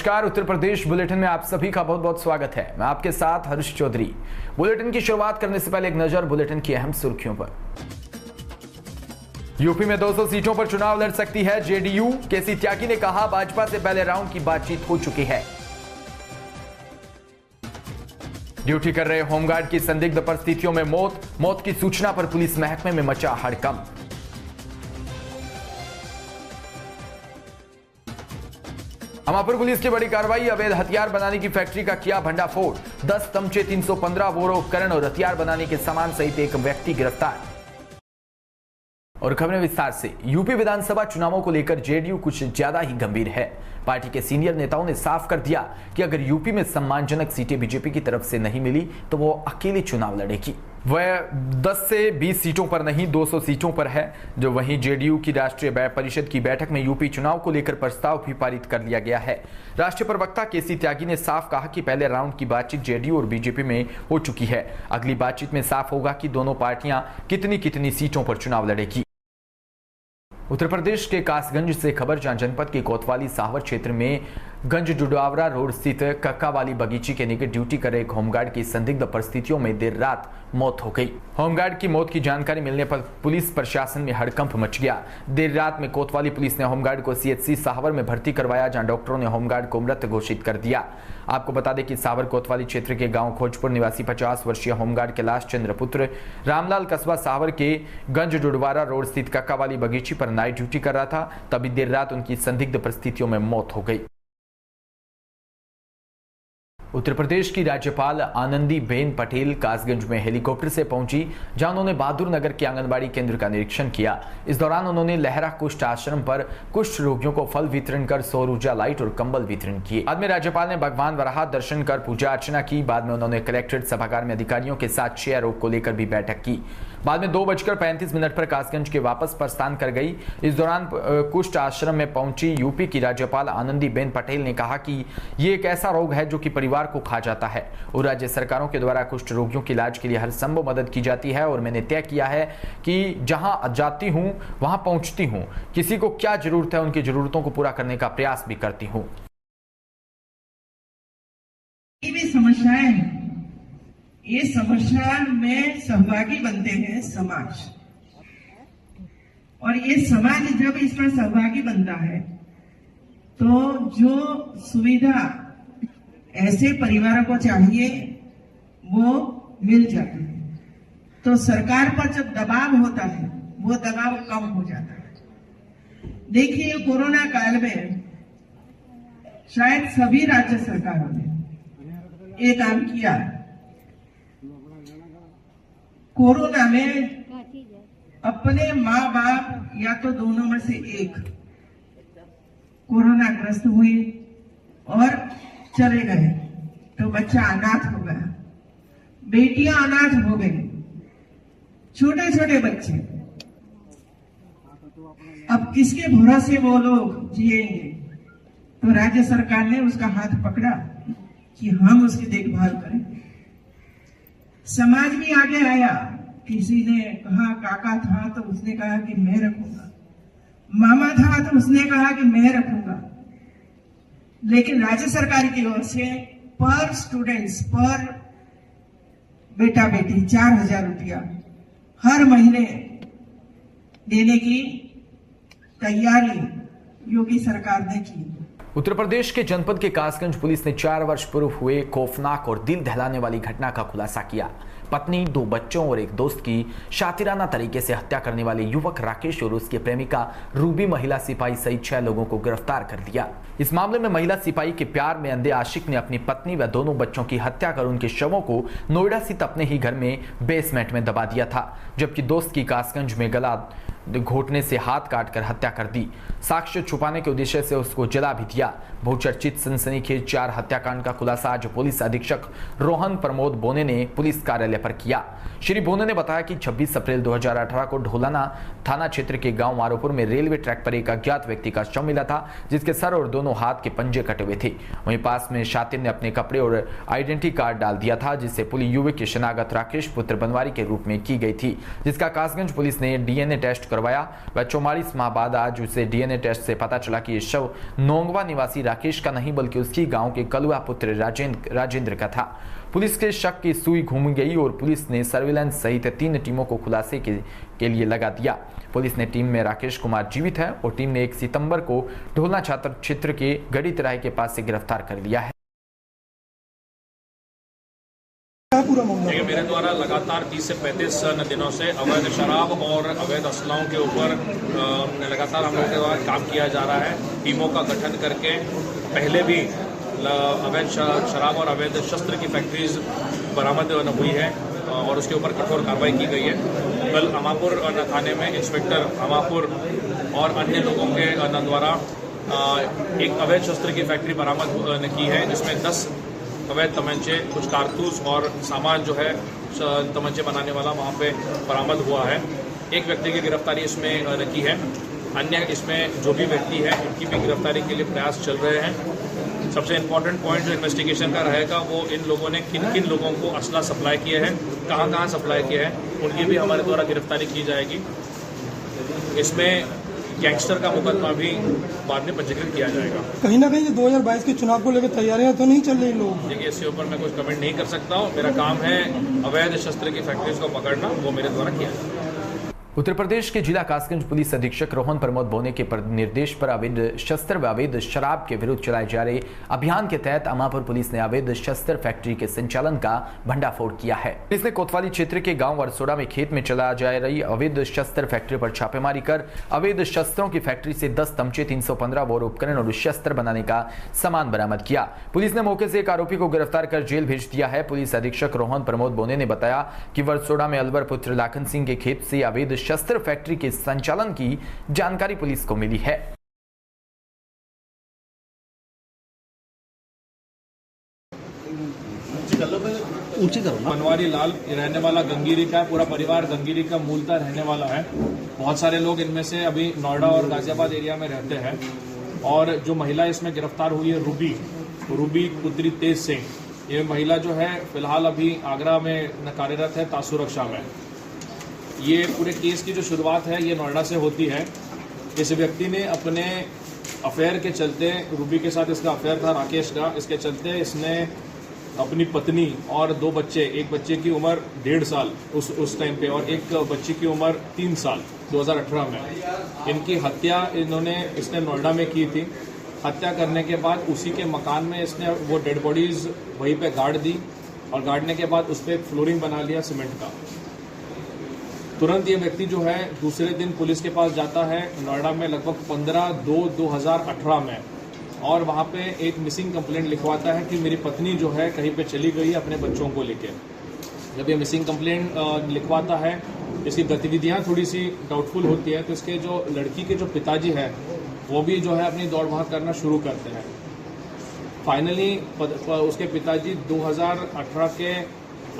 नमस्कार, उत्तर प्रदेश बुलेटिन में आप सभी का बहुत बहुत स्वागत है। मैं आपके साथ हर्ष चौधरी। बुलेटिन की शुरुआत करने से पहले एक नजर बुलेटिन की अहम सुर्खियों पर। यूपी में 200 सीटों पर चुनाव लड़ सकती है जेडीयू। केसी त्यागी ने कहा, भाजपा से पहले राउंड की बातचीत हो चुकी है। ड्यूटी कर रहे होमगार्ड की संदिग्ध परिस्थितियों में मौत की सूचना पर पुलिस महकमे में मचा हड़कंप। अमापुर पुलिस की बड़ी कार्रवाई, अवैध हथियार बनाने की फैक्ट्री का किया भंडाफोड़। 10 तमचे, 315 बोर उपकरण और हथियार बनाने के सामान सहित एक व्यक्ति गिरफ्तार। और खबरें विस्तार से। यूपी विधानसभा चुनावों को लेकर जेडीयू कुछ ज्यादा ही गंभीर है। पार्टी के सीनियर नेताओं ने साफ कर दिया कि अगर यूपी में सम्मानजनक सीटें बीजेपी की तरफ से नहीं मिली तो वो अकेले चुनाव लड़ेगी। वह 10 से 20 सीटों पर नहीं 200 सीटों पर है। जो वहीं जेडीयू की राष्ट्रीय परिषद की बैठक में यूपी चुनाव को लेकर प्रस्ताव भी पारित कर लिया गया है। राष्ट्रीय प्रवक्ता केसी त्यागी ने साफ कहा कि पहले राउंड की बातचीत जेडीयू और बीजेपी में हो चुकी है। अगली बातचीत में साफ होगा कि दोनों पार्टियां कितनी सीटों पर चुनाव लड़ेगी। उत्तर प्रदेश के कासगंज से खबर, जहां जनपद के कोतवाली साहवर क्षेत्र में गंज जुडावरा रोड स्थित कक्का वाली बगीची के निकट ड्यूटी कर रहे एक होमगार्ड की संदिग्ध परिस्थितियों में देर रात मौत हो गई। होमगार्ड की मौत की जानकारी मिलने पर पुलिस प्रशासन में हड़कंप मच गया। देर रात में कोतवाली पुलिस ने होमगार्ड को सीएचसी साहवर में भर्ती करवाया, जहां डॉक्टरों ने होमगार्ड को मृत घोषित कर दिया। आपको बता दें कि साहवर कोतवाली क्षेत्र के गांव खोजपुर निवासी 50 वर्षीय होमगार्ड कैलाश चंद्र पुत्र रामलाल कस्बा साहवर के गंज जुडवारा रोड स्थित कक्का वाली बगीची पर नाइट ड्यूटी कर रहा था। तभी देर रात उनकी संदिग्ध परिस्थितियों में मौत हो गई। उत्तर प्रदेश की राज्यपाल आनंदीबेन पटेल कासगंज में हेलीकॉप्टर से पहुंची, जहां उन्होंने बहादुर नगर के आंगनबाड़ी केंद्र का निरीक्षण किया। इस दौरान उन्होंने लहरा कुष्ठ आश्रम पर कुष्ठ रोगियों को फल वितरण कर सौर ऊर्जा लाइट और कंबल वितरण किए। बाद में राज्यपाल ने भगवान वराह दर्शन कर पूजा अर्चना की। बाद में उन्होंने कलेक्ट्रेट सभागार में अधिकारियों के साथ क्षय रोग को लेकर भी बैठक की। बाद में 2:35 पर कासगंज के वापस प्रस्थान कर गई। इस दौरान कुष्ठ आश्रम में पहुंची यूपी की राज्यपाल आनंदीबेन पटेल ने कहा कि ये एक ऐसा रोग है जो कि परिवार को खा जाता है और राज्य सरकारों के द्वारा कुष्ठ रोगियों के इलाज के लिए हर संभव मदद की जाती है और मैंने तय किया है कि जहां जाती हूं वहां पहुंचती हूं। किसी को क्या जरूरत है उनकी जरूरतों को पूरा करने का प्रयास भी करती हूं। समस्याएं, ये समस्या में सहभागी बनते हैं समाज, और ये समाज जब इसमें सहभागी बनता है तो जो सुविधा ऐसे परिवारों को चाहिए वो मिल जाती है। तो सरकार पर जब दबाव होता है वो दबाव कम हो जाता है। देखिए, कोरोना काल में शायद सभी राज्य सरकारों ने ये काम किया। कोरोना में अपने माँ बाप या तो दोनों में से एक कोरोना ग्रस्त हुए और चले गए, तो बच्चा अनाथ हो गया, बेटियां अनाथ हो गई, छोटे छोटे बच्चे। अब किसके भरोसे वो लोग जिएंगे? तो राज्य सरकार ने उसका हाथ पकड़ा कि हम उसकी देखभाल करें। समाज भी आगे आया। किसी ने कहा, काका था तो उसने कहा कि मैं रखूंगा, मामा था तो उसने कहा कि मैं रखूंगा। लेकिन राज्य सरकार की ओर से पर स्टूडेंट्स, पर बेटा बेटी 4000 रुपया हर महीने देने की तैयारी योगी सरकार ने की। उत्तर प्रदेश के जनपद के कासगंज पुलिस ने 4 वर्ष पूर्व हुए खौफनाक और दिल दहलाने वाली घटना का खुलासा किया। पत्नी, 2 बच्चों और एक दोस्त की शातिराना तरीके से हत्या करने वाले युवक राकेश और उसके प्रेमिका रूबी महिला सिपाही सहित 6 लोगों को गिरफ्तार कर दिया। इस मामले में महिला सिपाही के प्यार में अंधे आशिक ने अपनी पत्नी व दोनों बच्चों की हत्या कर उनके शवों को नोएडा स्थित अपने ही घर में बेसमेंट में दबा दिया था, जबकि दोस्त की कासगंज में गला घोटने से हाथ काटकर हत्या कर दी। साक्ष्य छुपाने के उद्देश्य से उसको जला भी दिया। बहुचर्चित सनसनीखेज 4 हत्याकांड का खुलासा आज पुलिस अधीक्षक रोहन प्रमोद बोने ने पुलिस कार्यालय पर किया। श्री बोने ने बताया कि 26 अप्रैल 2018 को ढोलाना थाना क्षेत्र के गांव मारोपुर में रेलवे ट्रैक पर एक अज्ञात व्यक्ति का शव मिला था, जिसके सर और दोनों हाथ के पंजे कटे हुए थे। वहीं पास में शातिर ने अपने कपड़े और आइडेंटिटी कार्ड डाल दिया था, जिससे पुलिस युवक की शनाख्त राकेश पुत्र बनवारी के रूप में की गई थी, जिसका कासगंज पुलिस ने डीएनए टेस्ट करवाया। वह 44 माह बाद आज उसे डीएनए टेस्ट से पता चला कि ये शव नोंगवा निवासी राकेश का नहीं बल्कि उसकी गांव के कलुआ पुत्र राजेंद्र का था। पुलिस के शक की सुई घूम गई और पुलिस ने सर्विलांस सहित 3 टीमों को खुलासे के लिए लगा दिया। पुलिस ने टीम में राकेश कुमार जीवित है और टीम ने 1 सितंबर को ढोलना छात्र क्षेत्र के गड़ी तराई के पास से गिरफ्तार कर लिया है। देखिए, मेरे द्वारा लगातार 30 से 35 दिनों से अवैध शराब और अवैध असलाओं के ऊपर लगातार हम लोगों के द्वारा काम किया जा रहा है। टीमों का गठन करके पहले भी अवैध शराब और अवैध शस्त्र की फैक्ट्रीज बरामद हुई है और उसके ऊपर कठोर कार्रवाई की गई है। कल अमापुर थाने में इंस्पेक्टर अमापुर और अन्य लोगों के द्वारा एक अवैध शस्त्र की फैक्ट्री बरामद की है, जिसमें 10 अवैध तमंचे, कुछ कारतूस और सामान जो है तमंचे बनाने वाला वहाँ पे बरामद हुआ है। एक व्यक्ति की गिरफ्तारी इसमें की है। अन्य इसमें जो भी व्यक्ति है उनकी भी गिरफ्तारी के लिए प्रयास चल रहे हैं। सबसे इम्पोर्टेंट पॉइंट जो इन्वेस्टिगेशन का रहेगा वो इन लोगों ने किन किन लोगों को असला सप्लाई किए हैं, कहाँ कहाँ सप्लाई किए हैं, उनकी भी हमारे द्वारा गिरफ्तारी की जाएगी। इसमें गैंगस्टर का मुकदमा भी बाद में पंजीकृत किया जाएगा। कहीं ना कहीं 2022 के चुनाव को लेकर तैयारियां तो नहीं चल रही लोग? देखिए, इसके ऊपर मैं कुछ कमेंट नहीं कर सकता हूँ। मेरा काम है अवैध शस्त्र की फैक्ट्रीज को पकड़ना, वो मेरे द्वारा किया जाएगा। उत्तर प्रदेश के जिला कासगंज पुलिस अधीक्षक रोहन प्रमोद बोने के निर्देश पर अवैध शस्त्र व अवैध शराब के विरुद्ध चलाए जा रहे अभियान के तहत अमापुर पुलिस ने अवैध शस्त्र फैक्ट्री के संचालन का भंडाफोड़ किया है। पुलिस ने कोतवाली क्षेत्र के गांव वरसोड़ा में खेत में चला जा रही अवैध शस्त्र फैक्ट्री पर छापेमारी कर अवैध शस्त्रों की फैक्ट्री से 10 तमचे, 315 बोर उपकरण और शस्त्र बनाने का सामान बरामद किया। पुलिस ने मौके से एक आरोपी को गिरफ्तार कर जेल भेज दिया है। पुलिस अधीक्षक रोहन प्रमोद बोने ने बताया कि वरसोड़ा में अलवर पुत्र लाखन सिंह के खेत से अवैध शस्त्र फैक्ट्री के संचालन की जानकारी पुलिस को मिली है। बनवारी लाल रहने वाला गंगीरी का, पूरा परिवार गंगीरी का मूलतः रहने वाला है। बहुत सारे लोग इनमें से अभी नोएडा और गाजियाबाद एरिया में रहते हैं। और जो महिला इसमें गिरफ्तार हुई है रूबी पुत्री तेज सिंह, ये महिला जो है फिलहाल अभी आगरा में कार्यरत है तासुरक्षा में। ये पूरे केस की जो शुरुआत है ये नोएडा से होती है। इस व्यक्ति ने अपने अफेयर के चलते, रूबी के साथ इसका अफेयर था राकेश का, इसके चलते इसने अपनी पत्नी और 2 बच्चे, एक बच्चे की उम्र 1.5 साल उस टाइम पे और एक बच्ची की उम्र 3 साल 2018 में, इनकी हत्या इसने नोएडा में की थी। हत्या करने के बाद उसी के मकान में इसने वो डेड बॉडीज वहीं पे गाड़ दी और गाड़ने के बाद उस पर फ्लोरिंग बना लिया सीमेंट का। तुरंत ये व्यक्ति जो है दूसरे दिन पुलिस के पास जाता है नोएडा में लगभग 15/2/2018 में, और वहाँ पे एक मिसिंग कंप्लेंट लिखवाता है कि मेरी पत्नी जो है कहीं पे चली गई अपने बच्चों को लेके। जब ये मिसिंग कंप्लेंट लिखवाता है, इसकी गतिविधियाँ थोड़ी सी डाउटफुल होती है, तो इसके जो लड़की के जो पिताजी है वो भी जो है अपनी दौड़ भाग करना शुरू करते हैं। फाइनली उसके पिताजी 2018 के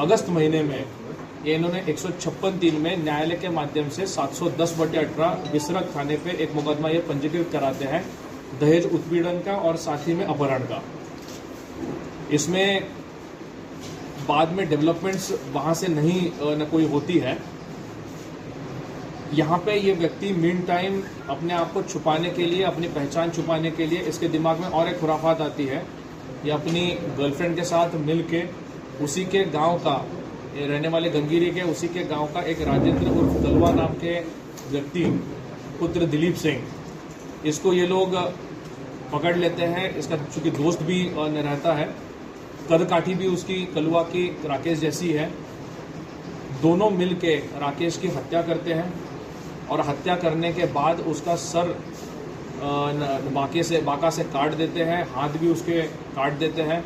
अगस्त महीने में ये इन्होंने 156(3) में न्यायालय के माध्यम से 710/18 विसरत थाने पे एक मुकदमा ये पंजीकृत कराते हैं दहेज उत्पीड़न का और साथ ही में अपहरण का। इसमें बाद में डेवलपमेंट्स वहाँ से नहीं न कोई होती है। यहाँ पे ये व्यक्ति मीन टाइम अपने आप को छुपाने के लिए, अपनी पहचान छुपाने के लिए इसके दिमाग में और एक खुराफात आती है। ये अपनी गर्लफ्रेंड के साथ मिल के उसी के गांव का, रहने वाले गंगीरी के उसी के गांव का एक राजेंद्र उर्फ कलवा नाम के व्यक्ति पुत्र दिलीप सिंह, इसको ये लोग पकड़ लेते हैं। इसका चूंकि दोस्त भी रहता है, कद काठी भी उसकी कलवा की राकेश जैसी है। दोनों मिल के राकेश की हत्या करते हैं और हत्या करने के बाद उसका सर बाका से काट देते हैं, हाथ भी उसके काट देते हैं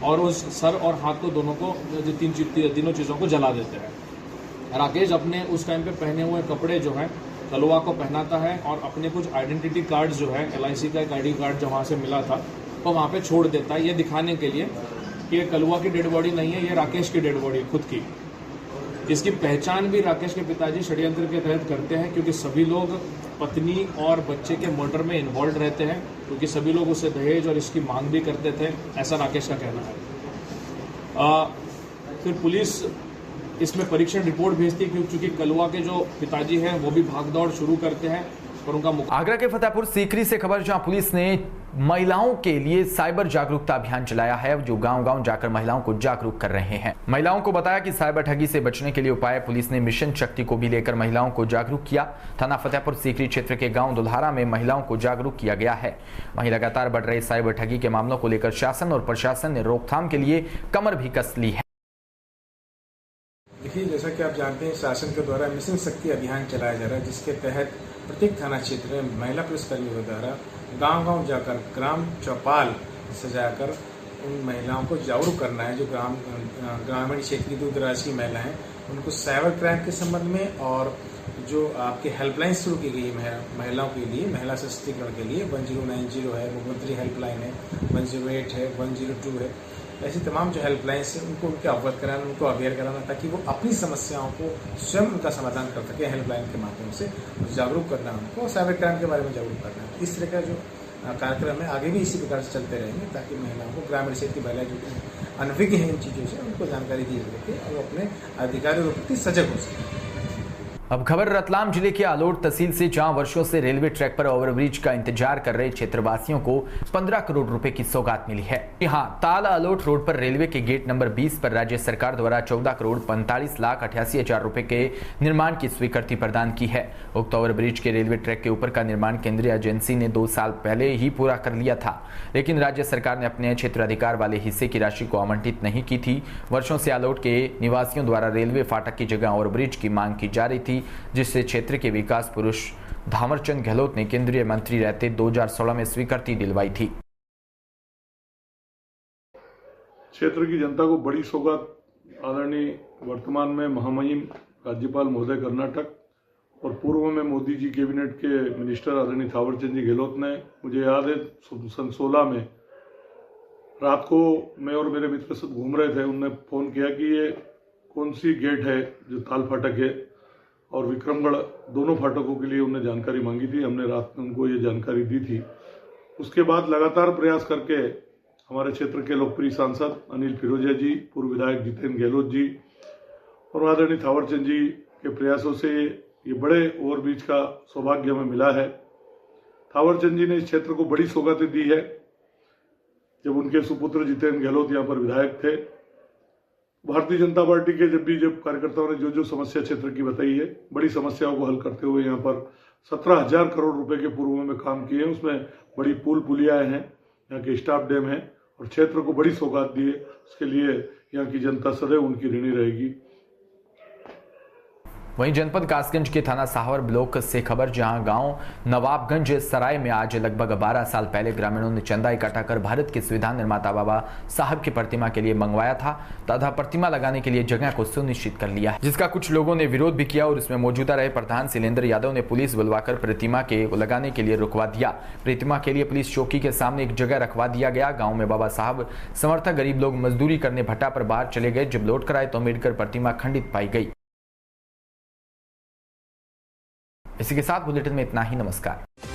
और उस सर और हाथ को दोनों को तीनों चीज़ों को जला देते हैं। राकेश अपने उस टाइम पे पहने हुए कपड़े जो हैं कलवा को पहनाता है और अपने कुछ आइडेंटिटी कार्ड्स जो है LIC का एक ID कार्ड जो वहाँ से मिला था वो वहाँ पे छोड़ देता है, ये दिखाने के लिए कि ये कलवा की डेड बॉडी नहीं है, ये राकेश की डेड बॉडी खुद की। इसकी पहचान भी राकेश के पिताजी षड्यंत्र के तहत करते हैं, क्योंकि सभी लोग पत्नी और बच्चे के मर्डर में इन्वॉल्व रहते हैं, क्योंकि सभी लोग उससे दहेज और इसकी मांग भी करते थे, ऐसा राकेश का कहना है। फिर पुलिस इसमें परीक्षण रिपोर्ट भेजती है, क्योंकि कलवा के जो पिताजी हैं वो भी भागदौड़ शुरू करते हैं और उनका आगरा के फतेहपुर सीकरी से खबर, जहां पुलिस ने महिलाओं के लिए साइबर जागरूकता अभियान चलाया है, जो गांव-गांव जाकर महिलाओं को जागरूक कर रहे हैं। महिलाओं को बताया कि साइबर ठगी से बचने के लिए उपाय। पुलिस ने मिशन शक्ति को भी लेकर महिलाओं को जागरूक किया। थाना फतेहपुर सीकरी क्षेत्र के गांव दुल्हारा में महिलाओं को जागरूक किया गया है। वहीं लगातार बढ़ रहे साइबर ठगी के मामलों को लेकर शासन और प्रशासन ने रोकथाम के लिए कमर भी कस ली है। देखिए, जैसा कि आप जानते हैं, शासन के द्वारा मिशन शक्ति अभियान चलाया जा रहा है, जिसके तहत प्रत्येक थाना क्षेत्र में महिला पुलिसकर्मियों के द्वारा गांव-गांव जाकर ग्राम चौपाल सजाकर उन महिलाओं को जागरूक करना है। जो ग्रामीण क्षेत्र की दूर दराज की महिलाएं हैं, उनको साइबर क्राइम के संबंध में, और जो आपके हेल्पलाइन शुरू की गई है महिलाओं के लिए, महिला सशक्तिकरण के लिए 1090 है, मुख्यमंत्री हेल्पलाइन है, 108 है, 102 है, ऐसी तमाम जो हेल्पलाइंस हैं उनको उनके अवगत कराना, उनको अवेयर कराना, ताकि वो अपनी समस्याओं को स्वयं उनका समाधान कर सके हेल्पलाइन के माध्यम से। जागरूक करना उनको, साइबर क्राइम के बारे में जागरूक करना। इस तरह का जो कार्यक्रम है आगे भी इसी प्रकार से चलते रहेंगे, ताकि महिलाओं को, ग्रामीण क्षेत्र की महिलाएं जो अनभिज्ञ हैं इन चीज़ों से, उनको जानकारी दी सके और अपने अधिकारियों के प्रति सजग हो सके। अब खबर रतलाम जिले के आलोट तहसील से, जहां वर्षों से रेलवे ट्रैक पर ओवरब्रिज का इंतजार कर रहे क्षेत्रवासियों को 15 करोड़ रुपए की सौगात मिली है। यहां ताला आलोट रोड पर रेलवे के गेट नंबर 20 पर राज्य सरकार द्वारा 14 करोड़ 45 लाख 88 हजार रुपए के निर्माण की स्वीकृति प्रदान की है। उक्त ओवरब्रिज के रेलवे ट्रैक के ऊपर का निर्माण केंद्रीय एजेंसी ने 2 साल पहले ही पूरा कर लिया था, लेकिन राज्य सरकार ने अपने क्षेत्राधिकार वाले हिस्से की राशि को आवंटित नहीं की थी। वर्षों से आलोट के निवासियों द्वारा रेलवे फाटक की जगह ओवरब्रिज की मांग की जा रही थी, जिससे क्षेत्र के विकास पुरुष धामरचंद गहलोत ने केंद्रीय मंत्री रहते 2016 में स्वीकृति दिलवाई थी। क्षेत्र की जनता को बड़ी सौगात आदरणीय वर्तमान में महामहिम राज्यपाल महोदय कर्नाटक और पूर्व में मोदी जी कैबिनेट के मिनिस्टर आदरणीय थावरचंद जी गहलोत ने, मुझे याद है सन 16 में रात को मैं और मेरे मित्र सब घूम रहे थे, उनने फोन किया कि ये कौन सी गेट है जो ताल फाटक है और विक्रमगढ़, दोनों फाटकों के लिए उन्हें जानकारी मांगी थी। हमने रात में उनको ये जानकारी दी थी। उसके बाद लगातार प्रयास करके हमारे क्षेत्र के लोकप्रिय सांसद अनिल फिरोजिया जी, पूर्व विधायक जितेंद्र गहलोत जी और आदरणीय थावरचंद जी के प्रयासों से ये बड़े ओवरब्रिज का सौभाग्य हमें मिला है। थावरचंद जी ने इस क्षेत्र को बड़ी सौगातें दी है। जब उनके सुपुत्र जितेंद्र गहलोत यहाँ पर विधायक थे, भारतीय जनता पार्टी के जब कार्यकर्ताओं ने जो समस्या क्षेत्र की बताई है, बड़ी समस्याओं को हल करते हुए यहाँ पर 17,000 करोड़ रुपए के पूर्व में काम किए हैं। उसमें बड़ी पुल पुलियाएं हैं, यहाँ के स्टाफ डैम है और क्षेत्र को बड़ी सौगात दी है। उसके लिए यहाँ की जनता सदैव उनकी ऋणी रहेगी। वहीं जनपद कासगंज के थाना साहवर ब्लॉक से खबर, जहां गांव नवाबगंज सराय में आज लगभग 12 साल पहले ग्रामीणों ने चंदा इकट्ठा कर भारत के संविधान निर्माता बाबा साहब की प्रतिमा के लिए मंगवाया था तथा प्रतिमा लगाने के लिए जगह को सुनिश्चित कर लिया, जिसका कुछ लोगों ने विरोध भी किया और इसमें मौजूदा रहे प्रधान शैलेंद्र यादव ने पुलिस बुलवाकर प्रतिमा के लगाने के लिए रुकवा दिया। प्रतिमा के लिए पुलिस चौकी के सामने एक जगह रखवा दिया गया। गाँव में बाबा साहब समर्थक गरीब लोग मजदूरी करने भट्टा पर बाहर चले गए। जब लौट कर आए तो अम्बेडकर प्रतिमा खंडित पाई गई। इसी के साथ बुलेटिन में इतना ही। नमस्कार।